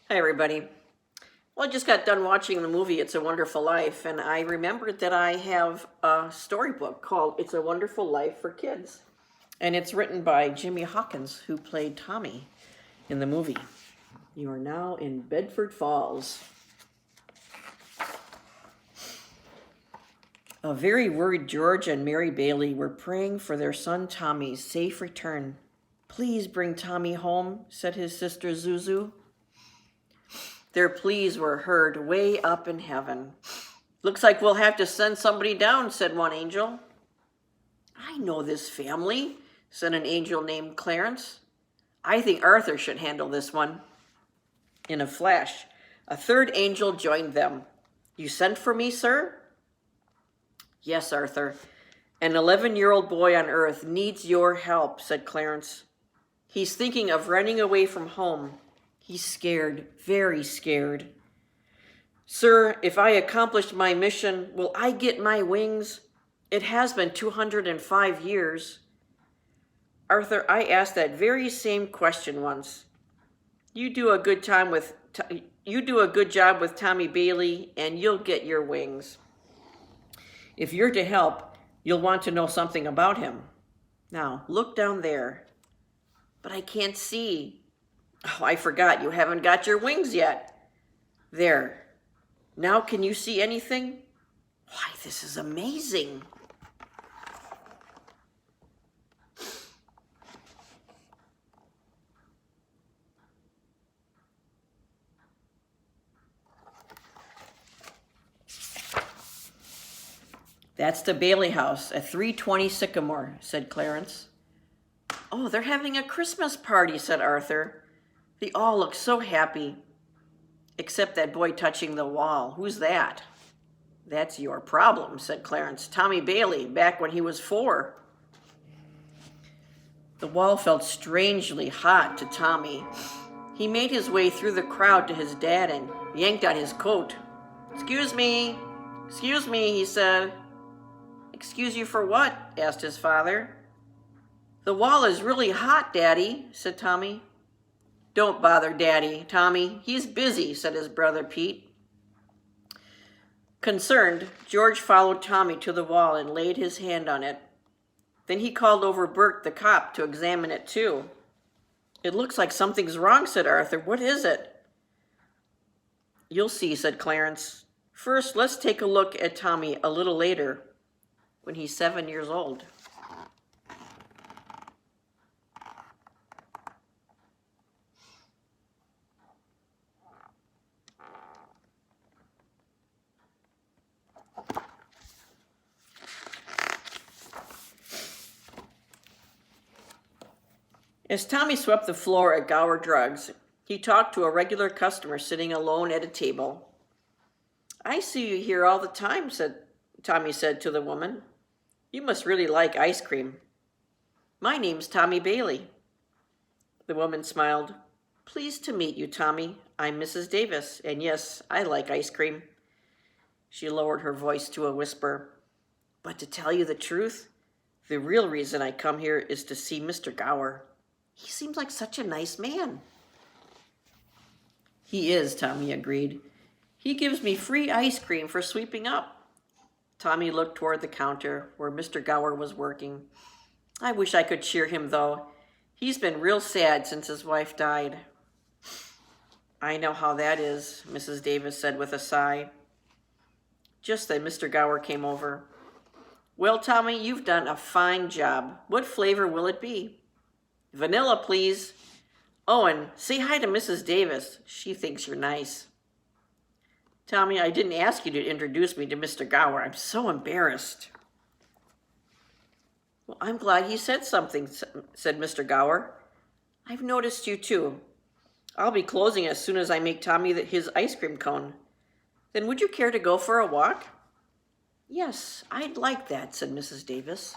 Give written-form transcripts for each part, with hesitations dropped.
Hi, everybody. Well, I just got done watching the movie It's a Wonderful Life, and I remembered that I have a storybook called It's a Wonderful Life for Kids. And it's written by Jimmy Hawkins, who played Tommy in the movie. You are now in Bedford Falls. A very worried George and Mary Bailey were praying for their son Tommy's safe return. "Please bring Tommy home," said his sister Zuzu. Their pleas were heard way up in heaven. "Looks like we'll have to send somebody down," said one angel. "I know this family," said an angel named Clarence. "I think Arthur should handle this one." In a flash, a third angel joined them. "You sent for me, sir?" "Yes, Arthur. An 11-year-old boy on Earth needs your help," said Clarence. "He's thinking of running away from home. He's scared, very scared." "Sir, if I accomplish my mission, will I get my wings? It has been 205 years. "Arthur, I asked that very same question once. You do a good job with Tommy Bailey, and you'll get your wings. If you're to help, you'll want to know something about him. Now, look down there." "But I can't see." "Oh, I forgot, you haven't got your wings yet. There. Now can you see anything?" "Why, this is amazing." "That's the Bailey house at 320 Sycamore," said Clarence. "Oh, they're having a Christmas party," said Arthur. "They all look so happy. Except that boy touching the wall. Who's that?" "That's your problem," said Clarence. "Tommy Bailey, back when he was 4. The wall felt strangely hot to Tommy. He made his way through the crowd to his dad and yanked on his coat. Excuse me, he said. "Excuse you for what?" asked his father. "The wall is really hot, Daddy," said Tommy. "Don't bother Daddy, Tommy. He's busy," said his brother Pete. Concerned, George followed Tommy to the wall and laid his hand on it. Then he called over Bert the cop to examine it too. "It looks like something's wrong," said Arthur. "What is it?" "You'll see," said Clarence. "First, let's take a look at Tommy a little later, when he's 7 years old." As Tommy swept the floor at Gower Drugs, he talked to a regular customer sitting alone at a table. "I see you here all the time," Tommy said to the woman. "You must really like ice cream." "My name's Tommy Bailey." The woman smiled. "Pleased to meet you, Tommy. I'm Mrs. Davis, and yes, I like ice cream." She lowered her voice to a whisper. "But to tell you the truth, the real reason I come here is to see Mr. Gower. He seems like such a nice man." "He is," Tommy agreed. "He gives me free ice cream for sweeping up." Tommy looked toward the counter where Mr. Gower was working. "I wish I could cheer him, though. He's been real sad since his wife died." "I know how that is," Mrs. Davis said with a sigh. Just then Mr. Gower came over. "Well, Tommy, you've done a fine job. What flavor will it be?" "Vanilla, please. Oh, and say hi to Mrs. Davis. She thinks you're nice." "Tommy, I didn't ask you to introduce me to Mr. Gower. I'm so embarrassed." "Well, I'm glad he said something," said Mr. Gower. "I've noticed you, too. I'll be closing as soon as I make Tommy his ice cream cone. Then would you care to go for a walk?" "Yes, I'd like that," said Mrs. Davis.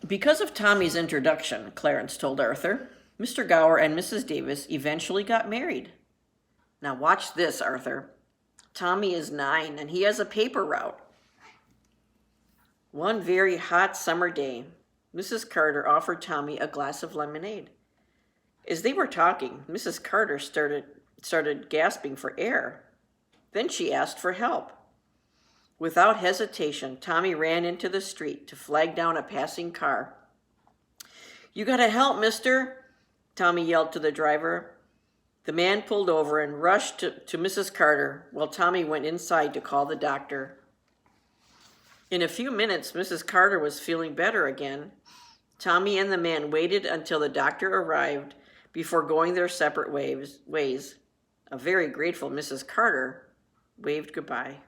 "Because of Tommy's introduction," Clarence told Arthur, Mr. Gower and Mrs. Davis eventually got married. Now watch this, Arthur. Tommy is 9 and he has a paper route. One very hot summer day, Mrs. Carter offered Tommy a glass of lemonade. As they were talking, Mrs. Carter started gasping for air. Then she asked for help. Without hesitation, Tommy ran into the street to flag down a passing car. "You gotta help, mister," Tommy yelled to the driver. The man pulled over and rushed to Mrs. Carter while Tommy went inside to call the doctor. In a few minutes, Mrs. Carter was feeling better again. Tommy and the man waited until the doctor arrived before going their separate ways. A very grateful Mrs. Carter waved goodbye.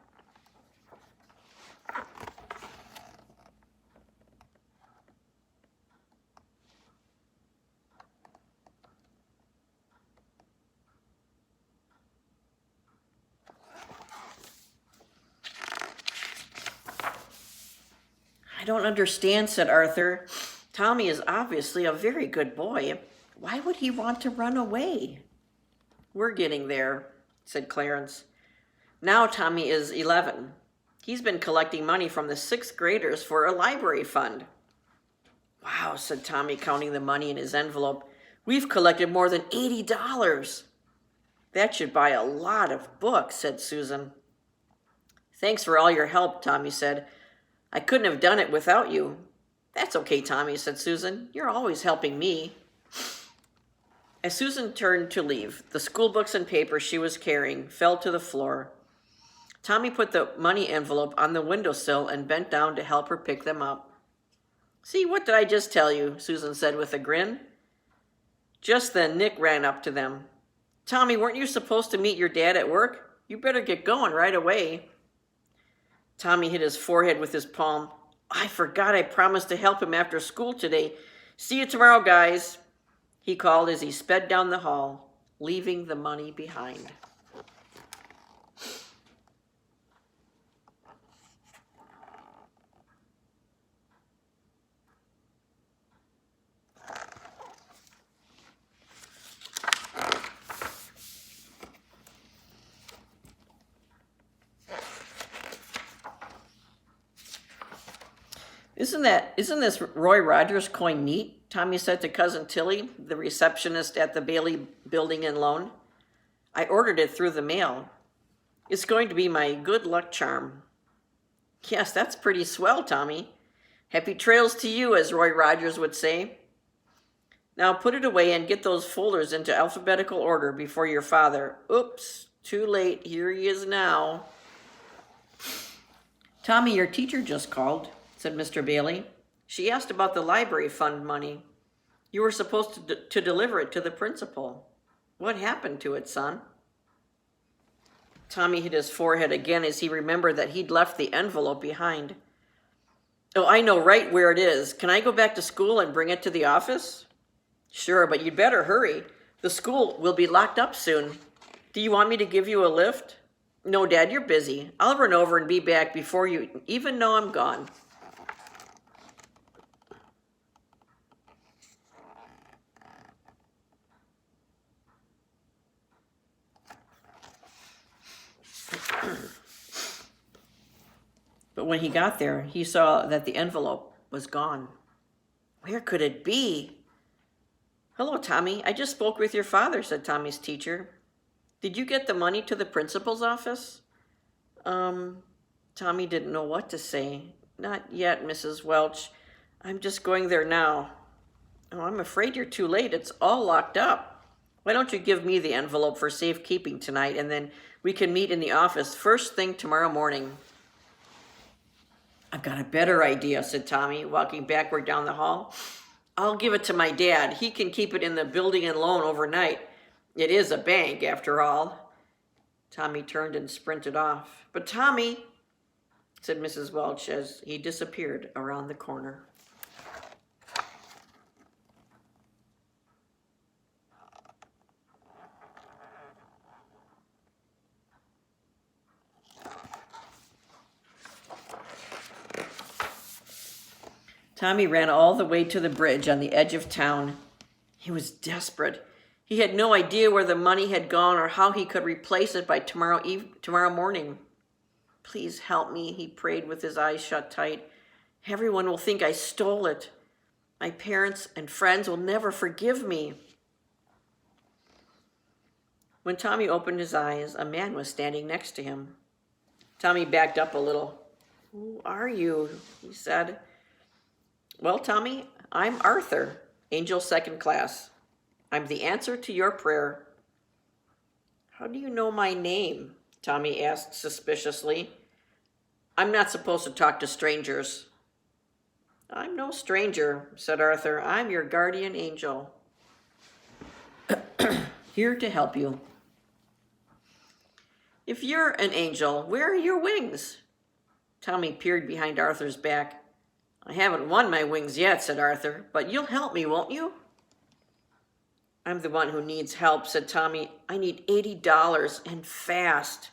"I don't understand," said Arthur. "Tommy is obviously a very good boy. Why would he want to run away?" "We're getting there," said Clarence. "Now Tommy is 11. He's been collecting money from the 6th graders for a library fund." "Wow," said Tommy, counting the money in his envelope. "We've collected more than $80. "That should buy a lot of books," said Susan. "Thanks for all your help," Tommy said. "I couldn't have done it without you." "That's okay, Tommy," said Susan. "You're always helping me." As Susan turned to leave, the school books and papers she was carrying fell to the floor. Tommy put the money envelope on the windowsill and bent down to help her pick them up. "See, what did I just tell you?" Susan said with a grin. Just then, Nick ran up to them. "Tommy, weren't you supposed to meet your dad at work? You better get going right away." Tommy hit his forehead with his palm. "I forgot I promised to help him after school today. See you tomorrow, guys," he called as he sped down the hall, leaving the money behind. Isn't this Roy Rogers coin neat?" Tommy said to Cousin Tilly, the receptionist at the Bailey Building and Loan. "I ordered it through the mail. It's going to be my good luck charm." "Yes, that's pretty swell, Tommy. Happy trails to you, as Roy Rogers would say. Now put it away and get those folders into alphabetical order before your father." "Oops, too late. Here he is now." "Tommy, your teacher just called," said Mr. Bailey. "She asked about the library fund money. You were supposed to deliver it to the principal. What happened to it, son?" Tommy hit his forehead again as he remembered that he'd left the envelope behind. "Oh, I know right where it is. Can I go back to school and bring it to the office?" "Sure, but you'd better hurry. The school will be locked up soon. Do you want me to give you a lift?" "No, Dad, you're busy. I'll run over and be back before you even know I'm gone." But when he got there, he saw that the envelope was gone. Where could it be? "Hello, Tommy. I just spoke with your father," said Tommy's teacher. "Did you get the money to the principal's office?" Tommy didn't know what to say. "Not yet, Mrs. Welch. I'm just going there now." "Oh, I'm afraid you're too late. It's all locked up. Why don't you give me the envelope for safekeeping tonight, and then we can meet in the office first thing tomorrow morning." "I've got a better idea," said Tommy, walking backward down the hall. "I'll give it to my dad. He can keep it in the building and loan overnight. It is a bank, after all." Tommy turned and sprinted off. "But Tommy," said Mrs. Welch as he disappeared around the corner. Tommy ran all the way to the bridge on the edge of town. He was desperate. He had no idea where the money had gone or how he could replace it by tomorrow morning. Please help me, he prayed with his eyes shut tight. Everyone will think I stole it. My parents and friends will never forgive me. When Tommy opened his eyes, a man was standing next to him. Tommy backed up a little. Who are you? He said. Well, Tommy, I'm Arthur, Angel Second Class. I'm the answer to your prayer. How do you know my name? Tommy asked suspiciously. I'm not supposed to talk to strangers. I'm no stranger, said Arthur. I'm your guardian angel. Here to help you. If you're an angel, where are your wings? Tommy peered behind Arthur's back. I haven't won my wings yet, said Arthur, but you'll help me, won't you? I'm the one who needs help, said Tommy. I need $80 and fast.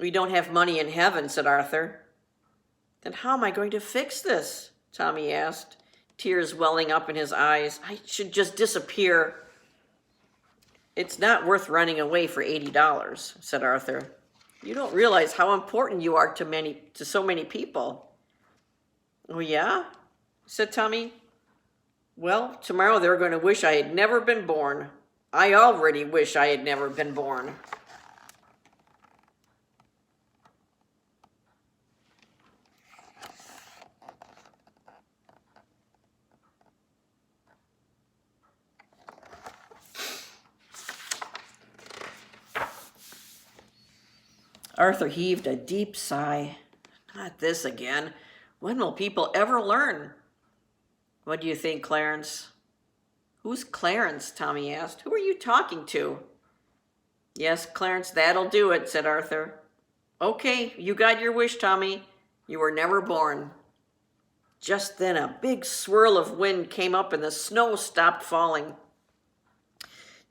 We don't have money in heaven, said Arthur. Then how am I going to fix this? Tommy asked, tears welling up in his eyes. I should just disappear. It's not worth running away for $80, said Arthur. You don't realize how important you are to so many people. Oh, yeah? Said Tommy. Well, tomorrow they're going to wish I had never been born. I already wish I had never been born. Arthur heaved a deep sigh. Not this again. When will people ever learn? What do you think, Clarence? Who's Clarence? Tommy asked. Who are you talking to? Yes, Clarence, that'll do it, said Arthur. Okay, you got your wish, Tommy. You were never born. Just then a big swirl of wind came up and the snow stopped falling.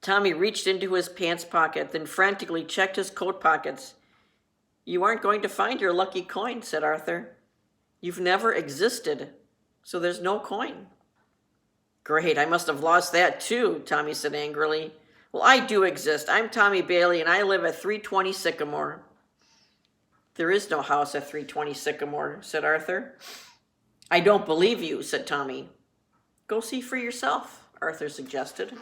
Tommy reached into his pants pocket, then frantically checked his coat pockets. You aren't going to find your lucky coin, said Arthur. You've never existed, so there's no coin. Great, I must have lost that too, Tommy said angrily. Well, I do exist. I'm Tommy Bailey, and I live at 320 Sycamore. There is no house at 320 Sycamore, said Arthur. I don't believe you, said Tommy. Go see for yourself, Arthur suggested.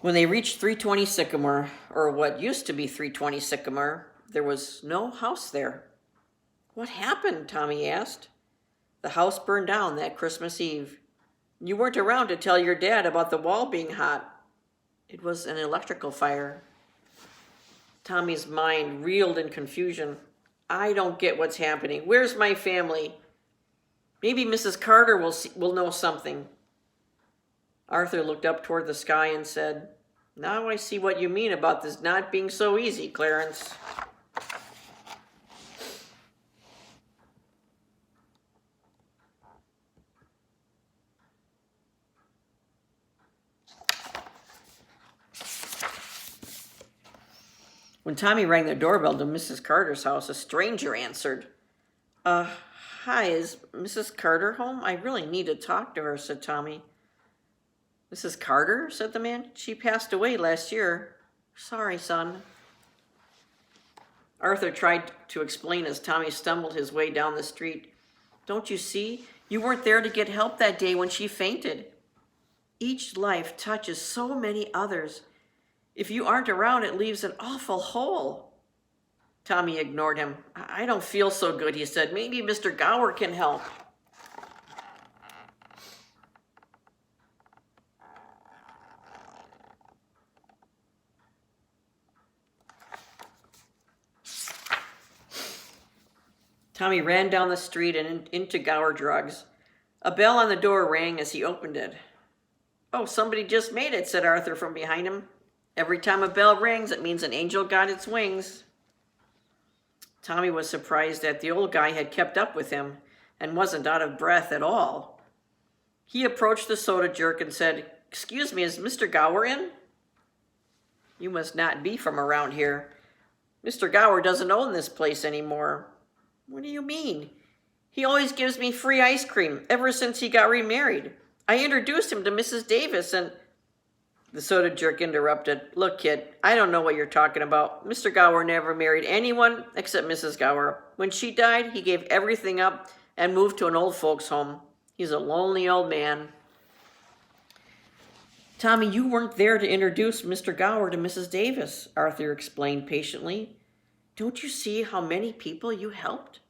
When they reached 320 Sycamore, or what used to be 320 Sycamore, there was no house there. What happened? Tommy asked. The house burned down that Christmas Eve. You weren't around to tell your dad about the wall being hot. It was an electrical fire. Tommy's mind reeled in confusion. I don't get what's happening. Where's my family? Maybe Mrs. Carter will know something. Arthur looked up toward the sky and said, Now I see what you mean about this not being so easy, Clarence. When Tommy rang the doorbell to Mrs. Carter's house, a stranger answered. Hi, is Mrs. Carter home? I really need to talk to her, said Tommy. Mrs. Carter, said the man. She passed away last year. Sorry, son. Arthur tried to explain as Tommy stumbled his way down the street. Don't you see? You weren't there to get help that day when she fainted. Each life touches so many others. If you aren't around, it leaves an awful hole. Tommy ignored him. I don't feel so good, he said. Maybe Mr. Gower can help. Tommy ran down the street and into Gower Drugs. A bell on the door rang as he opened it. Oh, somebody just made it, said Arthur from behind him. Every time a bell rings, it means an angel got its wings. Tommy was surprised that the old guy had kept up with him and wasn't out of breath at all. He approached the soda jerk and said, Excuse me, is Mr. Gower in? You must not be from around here. Mr. Gower doesn't own this place anymore. What do you mean? He always gives me free ice cream ever since he got remarried. I introduced him to Mrs. Davis and... The soda jerk interrupted. Look, kid, I don't know what you're talking about. Mr. Gower never married anyone except Mrs. Gower. When she died, he gave everything up and moved to an old folks' home. He's a lonely old man. Tommy, you weren't there to introduce Mr. Gower to Mrs. Davis, Arthur explained patiently. Don't you see how many people you helped?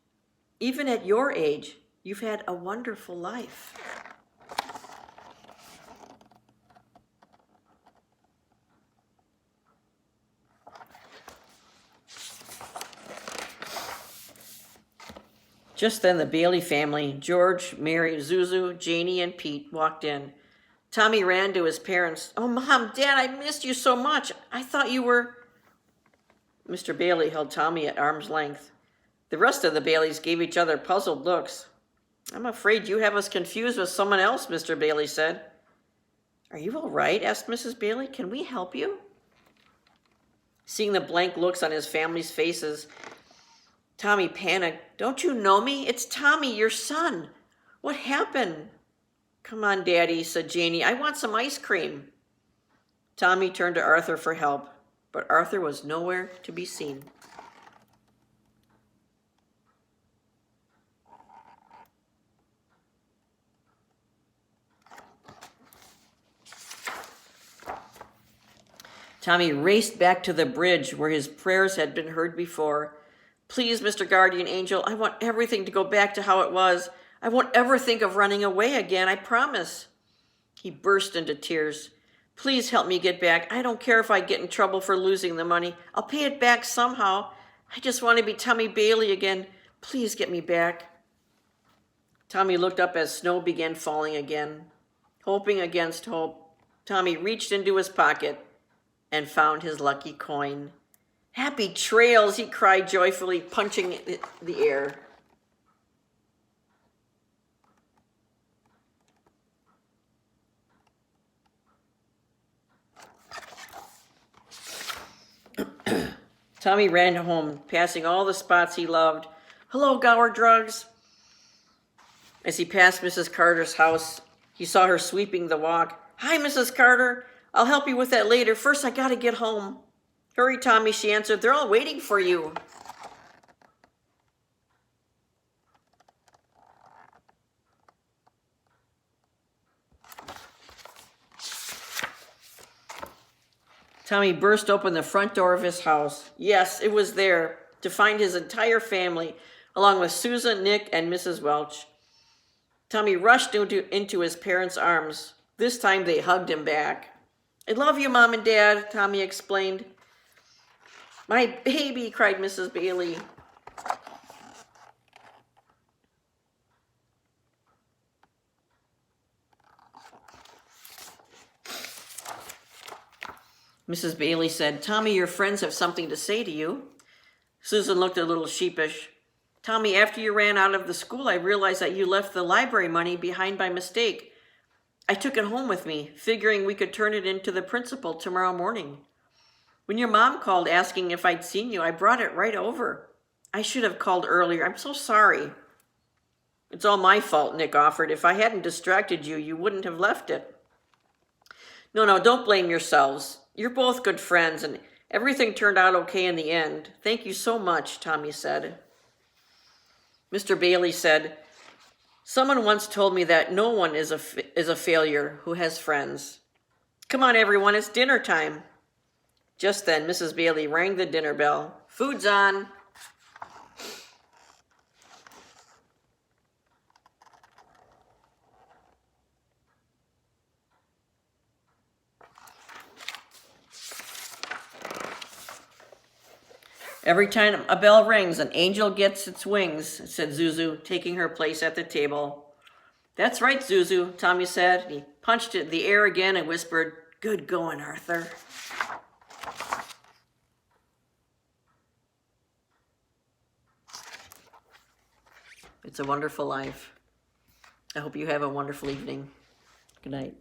Even at your age, you've had a wonderful life. Just then the Bailey family, George, Mary, Zuzu, Janie, and Pete, walked in. Tommy ran to his parents. Oh, Mom, Dad, I missed you so much. I thought you were... Mr. Bailey held Tommy at arm's length. The rest of the Baileys gave each other puzzled looks. I'm afraid you have us confused with someone else, Mr. Bailey said. Are you all right? Asked Mrs. Bailey. Can we help you? Seeing the blank looks on his family's faces, Tommy panicked. Don't you know me? It's Tommy, your son. What happened? Come on, Daddy, said Janie. I want some ice cream. Tommy turned to Arthur for help, but Arthur was nowhere to be seen. Tommy raced back to the bridge where his prayers had been heard before. Please, Mr. Guardian Angel, I want everything to go back to how it was. I won't ever think of running away again, I promise. He burst into tears. Please help me get back. I don't care if I get in trouble for losing the money. I'll pay it back somehow. I just want to be Tommy Bailey again. Please get me back. Tommy looked up as snow began falling again. Hoping against hope, Tommy reached into his pocket and found his lucky coin. Happy trails, he cried joyfully, punching the air. Tommy ran home, passing all the spots he loved. Hello, Gower Drugs. As he passed Mrs. Carter's house, he saw her sweeping the walk. Hi, Mrs. Carter. I'll help you with that later. First, I gotta get home. Hurry, Tommy, she answered. They're all waiting for you. Tommy burst open the front door of his house. Yes, it was there, to find his entire family, along with Susan, Nick, and Mrs. Welch. Tommy rushed into his parents' arms. This time they hugged him back. I love you, Mom and Dad, Tommy explained. My baby, cried Mrs. Bailey. Mrs. Bailey said, Tommy, your friends have something to say to you. Susan looked a little sheepish. Tommy, after you ran out of the school, I realized that you left the library money behind by mistake. I took it home with me, figuring we could turn it into the principal tomorrow morning. When your mom called asking if I'd seen you, I brought it right over. I should have called earlier. I'm so sorry. It's all my fault, Nick offered. If I hadn't distracted you, you wouldn't have left it. No, don't blame yourselves. You're both good friends, and everything turned out okay in the end. Thank you so much, Tommy said. Mr. Bailey said, someone once told me that no one is a failure who has friends. Come on, everyone, it's dinner time. Just then, Mrs. Bailey rang the dinner bell. Food's on. Every time a bell rings, an angel gets its wings, said Zuzu, taking her place at the table. That's right, Zuzu, Tommy said. He punched the air again and whispered, good going, Arthur. It's a wonderful life. I hope you have a wonderful evening. Good night.